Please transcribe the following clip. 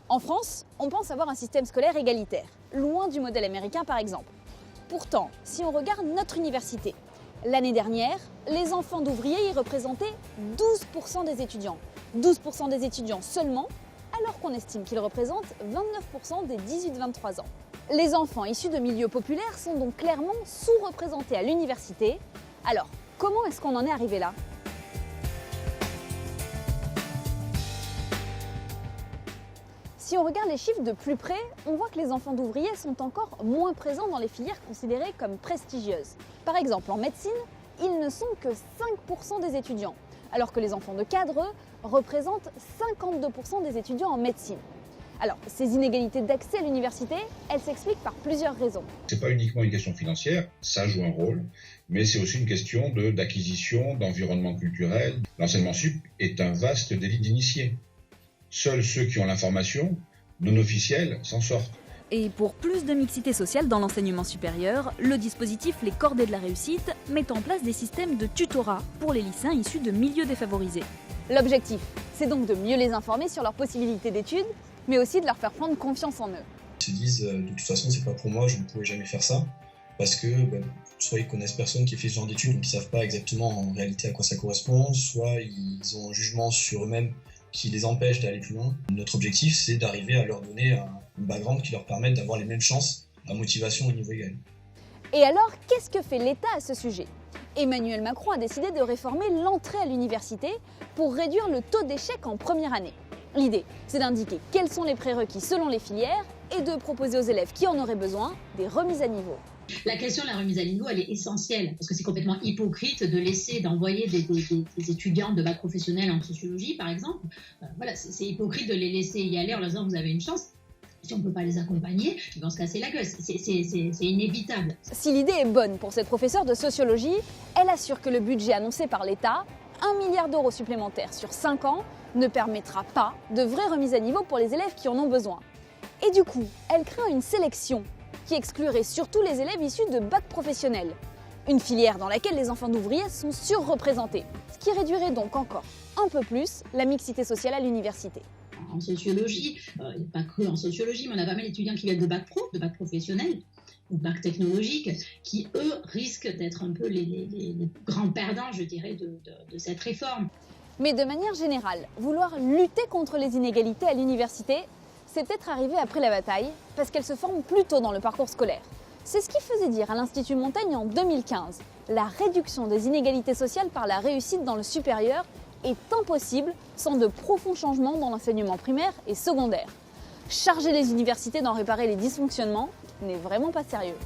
En France, on pense avoir un système scolaire égalitaire, loin du modèle américain par exemple. Pourtant, si on regarde notre université, l'année dernière, les enfants d'ouvriers y représentaient 12% des étudiants. 12% des étudiants seulement, alors qu'on estime qu'ils représentent 29% des 18-23 ans. Les enfants issus de milieux populaires sont donc clairement sous-représentés à l'université. Alors, comment est-ce qu'on en est arrivé là ? Si on regarde les chiffres de plus près, on voit que les enfants d'ouvriers sont encore moins présents dans les filières considérées comme prestigieuses. Par exemple, en médecine, ils ne sont que 5% des étudiants, alors que les enfants de cadres, eux, représentent 52% des étudiants en médecine. Alors, ces inégalités d'accès à l'université, elles s'expliquent par plusieurs raisons. C'est pas uniquement une question financière, ça joue un rôle, mais c'est aussi une question d'acquisition, d'environnement culturel. L'enseignement sup est un vaste délit d'initié. Seuls ceux qui ont l'information, non officielle, s'en sortent. Et pour plus de mixité sociale dans l'enseignement supérieur, le dispositif Les Cordées de la Réussite met en place des systèmes de tutorat pour les lycéens issus de milieux défavorisés. L'objectif, c'est donc de mieux les informer sur leurs possibilités d'études, mais aussi de leur faire prendre confiance en eux. Ils se disent de toute façon c'est pas pour moi, je ne pourrai jamais faire ça, parce que soit ils connaissent personne qui fait ce genre d'études, donc ils savent pas exactement en réalité à quoi ça correspond, soit ils ont un jugement sur eux-mêmes qui les empêche d'aller plus loin. Notre objectif, c'est d'arriver à leur donner un background qui leur permette d'avoir les mêmes chances, la motivation au niveau égal. Et alors, qu'est-ce que fait l'État à ce sujet ? Emmanuel Macron a décidé de réformer l'entrée à l'université pour réduire le taux d'échec en première année. L'idée, c'est d'indiquer quels sont les prérequis selon les filières et de proposer aux élèves qui en auraient besoin des remises à niveau. La question de la remise à niveau, elle est essentielle, parce que c'est complètement hypocrite d'envoyer des étudiants de bac professionnel en sociologie, par exemple. Voilà, c'est hypocrite de les laisser y aller en leur disant vous avez une chance. Si on ne peut pas les accompagner, ils vont se casser la gueule. C'est inévitable. Si l'idée est bonne pour cette professeure de sociologie, elle assure que le budget annoncé par l'État, 1 milliard d'euros supplémentaires sur 5 ans, ne permettra pas de vraies remises à niveau pour les élèves qui en ont besoin. Et du coup, elle craint une sélection qui exclurait surtout les élèves issus de bac professionnel, une filière dans laquelle les enfants d'ouvriers sont surreprésentés, ce qui réduirait donc encore un peu plus la mixité sociale à l'université. En sociologie, pas que en sociologie, mais on a pas mal d'étudiants qui viennent de bac pro, de bac professionnel, ou bac technologique, qui eux risquent d'être un peu les grands perdants, je dirais, de cette réforme. Mais de manière générale, vouloir lutter contre les inégalités à l'université, c'est peut-être arrivé après la bataille, parce qu'elle se forme plus tôt dans le parcours scolaire. C'est ce qui faisait dire à l'Institut Montaigne en 2015. La réduction des inégalités sociales par la réussite dans le supérieur est impossible sans de profonds changements dans l'enseignement primaire et secondaire. Charger les universités d'en réparer les dysfonctionnements n'est vraiment pas sérieux.